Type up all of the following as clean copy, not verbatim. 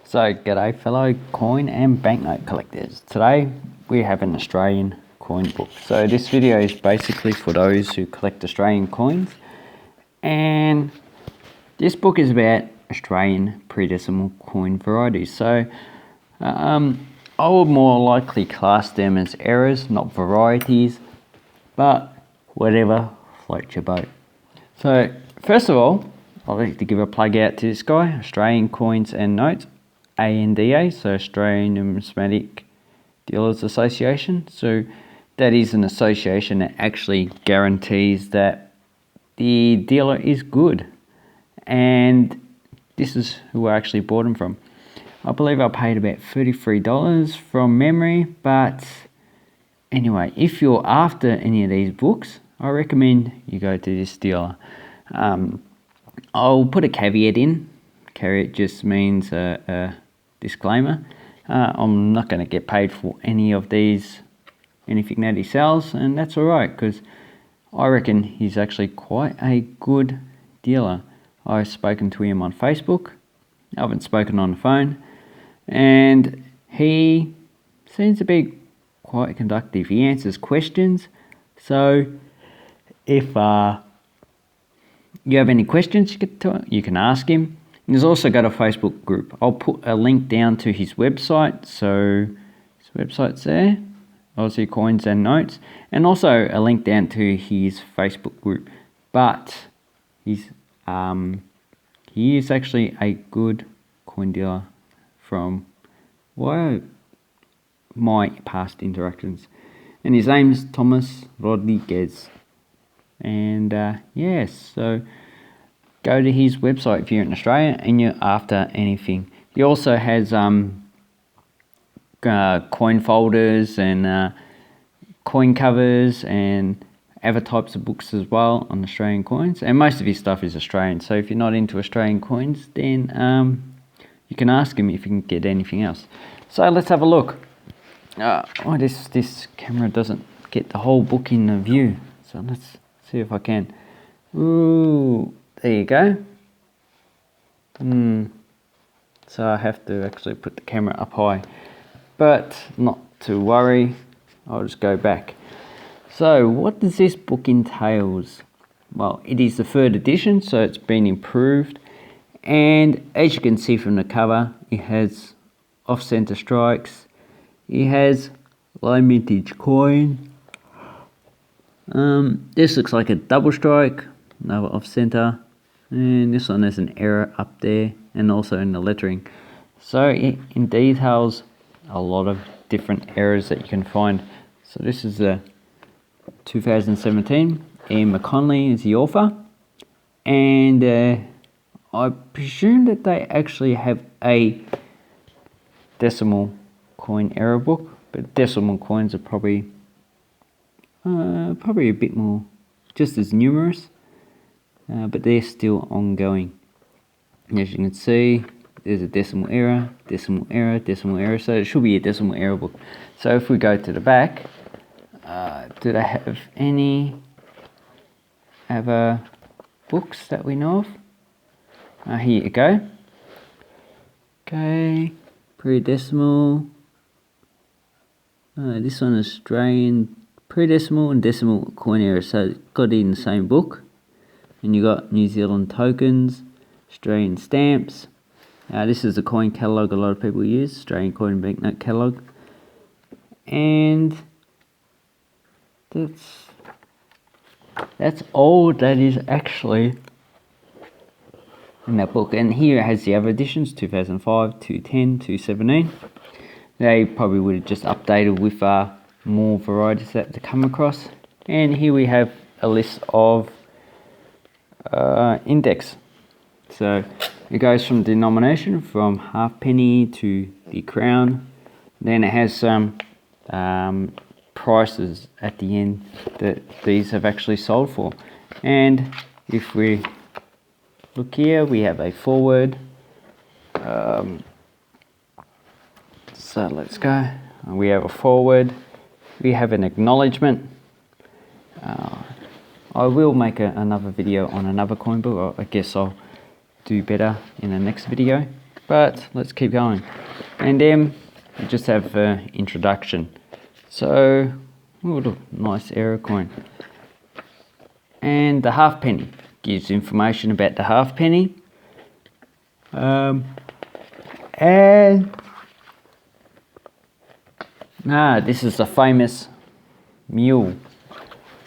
So, g'day fellow coin and banknote collectors. Today we have an Australian coin book. So this video is basically for those who collect Australian coins, and this book is about Australian predecimal coin varieties. So I would more likely class them as errors, not varieties, but whatever floats your boat. So first of all, I'd like to give a plug out to this guy, Australian Coins and Notes, ANDA, so Australian Numismatic Dealers Association. So that is an association that actually guarantees that the dealer is good, and this is who I actually bought them from. I believe I paid about $33 from memory, but anyway, if you're after any of these books, I recommend you go to this dealer. I'll put a caveat in. Caveat just means a disclaimer. I'm not going to get paid for anything that he sells, and that's alright, because I reckon he's actually quite a good dealer. I've spoken to him on Facebook. I haven't spoken on the phone, and he seems to be quite conductive. He answers questions, so if you have any questions, you can ask him. And he's also got a Facebook group. I'll put a link down to his website. So his website's there, Aussie Coins and Notes, and also a link down to his Facebook group. But he is actually a good coin dealer from my past interactions. And his name's Thomas Rodriguez. And yes, so go to his website if you're in Australia and you're after anything. He also has coin folders and coin covers and other types of books as well on Australian coins, and most of his stuff is Australian. So if you're not into Australian coins, then you can ask him if you can get anything else. So let's have a look. This camera doesn't get the whole book in the view, so let's see if I can. Ooh, there you go. So I have to actually put the camera up high, but not to worry, I'll just go back. So what does this book entails? Well, it is the 3rd edition, so it's been improved, and as you can see from the cover, it has off-center strikes, it has low mintage coin. This looks like a double strike, another off-center, and this one has an error up there and also in the lettering. So it details a lot of different errors that you can find. So this is the 2017. Ian McConnelly is the author, and I presume that they actually have a decimal coin error book, but decimal coins are probably a bit more, just as numerous, but they're still ongoing. As you can see, there's a decimal error, decimal error, decimal error, so it should be a decimal error book. So if we go to the back, do they have any other books that we know of? Here you go. Okay, predecimal. This one is Australian predecimal and decimal coin error, so it's got it in the same book. And you got New Zealand tokens, Australian stamps. This is the coin catalogue a lot of people use, Australian coin and banknote catalogue. And that's all that is actually in that book. And here it has the other editions, 2005, 2010, 2017. They probably would have just updated with more varieties that to come across. And here we have a list of index. So it goes from denomination from halfpenny to the crown. Then it has some prices at the end that these have actually sold for. And if we look here, we have a forward. So let's go. We have a forward. We have an acknowledgement. I will make another video on another coin book. I guess I'll do better in the next video. But let's keep going. And then we just have an introduction. So, look, nice error coin. And the halfpenny gives information about the halfpenny. And this is the famous mule.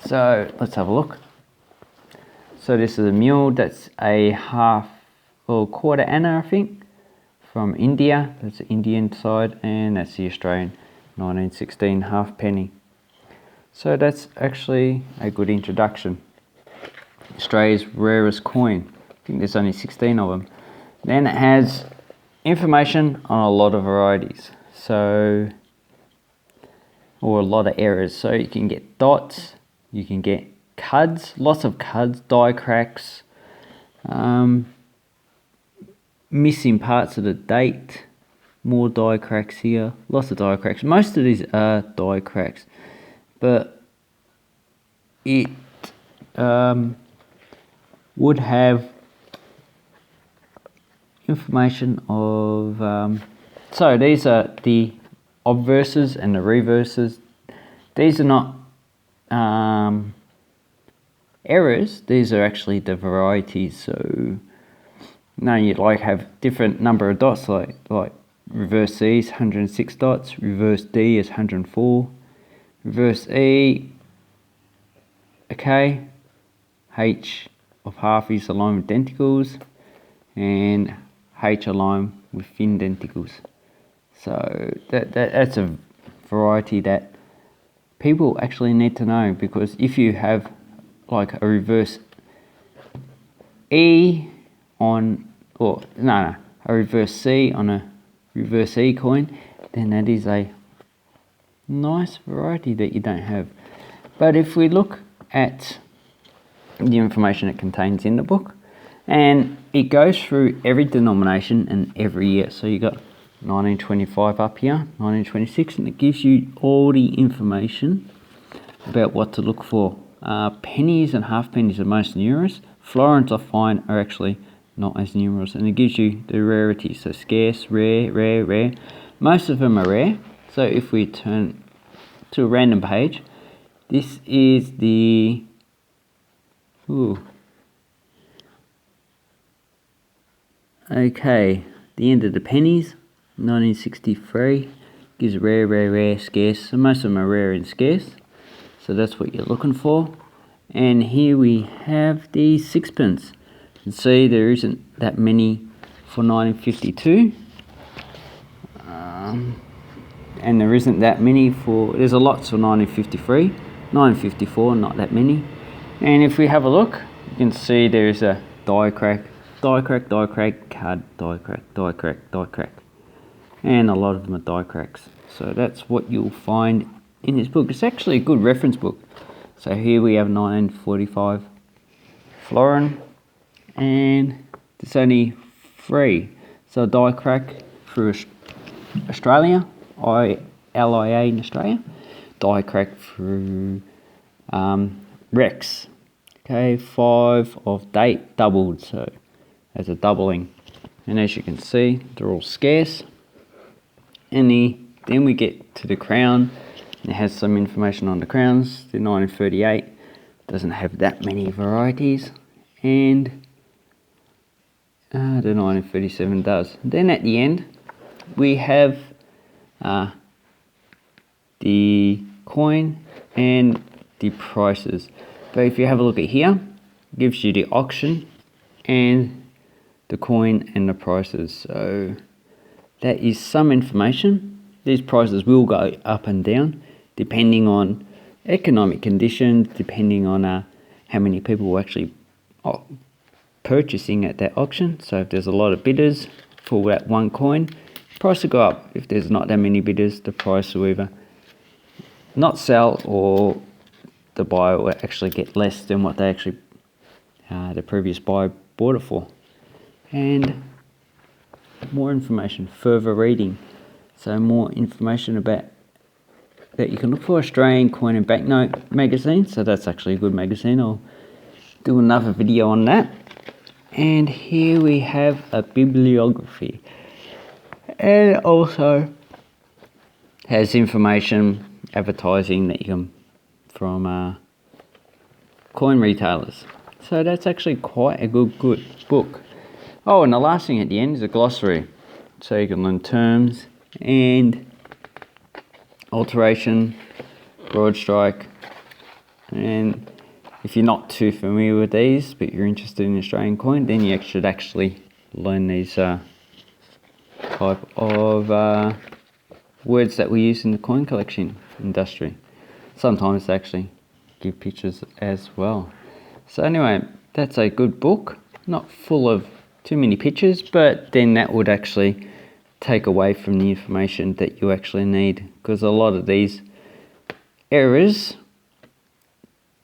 So let's have a look. So this is a mule that's a half or quarter anna, I think, from India. That's the Indian side, and that's the Australian 1916 halfpenny. So that's actually a good introduction. Australia's rarest coin. I think there's only 16 of them. Then it has information on a lot of varieties. So, or a lot of errors. So you can get dots, you can get cuds, lots of cuds, die cracks, missing parts of the date, more die cracks here, lots of die cracks. Most of these are die cracks, but it would have information of so these are the obverses and the reverses. These are not errors, these are actually the varieties. So now you'd like have different number of dots, like reverse C is 106 dots, reverse D is 104, reverse E, okay, H of half is aligned with denticles, and H aligned with thin denticles. So that's a variety that people actually need to know, because if you have like a reverse E on, or no, a reverse C on a reverse E coin, then that is a nice variety that you don't have. But if we look at the information it contains in the book, and it goes through every denomination and every year. So you got 1925 up here, 1926, and it gives you all the information about what to look for. Pennies and half pennies are most numerous. Florins, I find, are actually not as numerous, and it gives you the rarities. So scarce, rare, rare, rare. Most of them are rare. So if we turn to a random page, this is the okay, the end of the pennies, 1963, gives rare, rare, rare, scarce. So most of them are rare and scarce. So that's what you're looking for. And here we have the sixpence. You can see there isn't that many for 1952. And there isn't that many for, there's a lot for 1953. 1954, not that many. And if we have a look, you can see there's a die crack, die crack, die crack, card, die crack, die crack, die crack. And a lot of them are die cracks. So that's what you'll find in this book. It's actually a good reference book. So here we have 1945 florin, and it's only 3. So die crack through Australia, LIA in Australia, die crack through Rex. Okay, 5 of date doubled, so there's a doubling. And as you can see, they're all scarce. And then we get to the crown. It has some information on the crowns. The 1938 doesn't have that many varieties, and the 1937 does. Then at the end, we have the coin and the prices. But if you have a look at here, it gives you the auction and the coin and the prices. So that is some information. These prices will go up and down depending on economic conditions, depending on how many people were actually purchasing at that auction. So if there's a lot of bidders for that one coin, the price will go up. If there's not that many bidders, the price will either not sell, or the buyer will actually get less than what they actually the previous buyer bought it for. And more information, further reading. So more information about that you can look for. Australian Coin and Banknote magazine. So that's actually a good magazine. I'll do another video on that. And here we have a bibliography. And it also has information advertising that you can from coin retailers. So that's actually quite a good book. Oh, and the last thing at the end is a glossary. So you can learn terms and alteration, broad strike, and if you're not too familiar with these but you're interested in Australian coin, then you should actually learn these type of words that we use in the coin collection industry. Sometimes they actually give pictures as well. So anyway, that's a good book, not full of too many pictures, but then that would actually take away from the information that you actually need, because a lot of these errors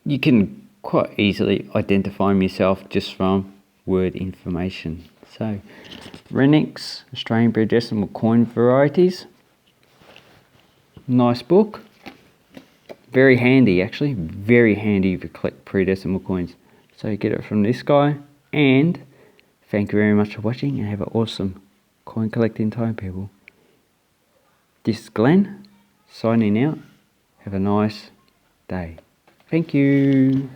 you can quite easily identify them yourself just from word information. So Renniks Australian Predecimal Coin Varieties, nice book, very handy actually, very handy if you collect predecimal coins. So you get it from this guy, and thank you very much for watching and have an awesome coin collecting time, people. This is Glenn signing out. Have a nice day. Thank you.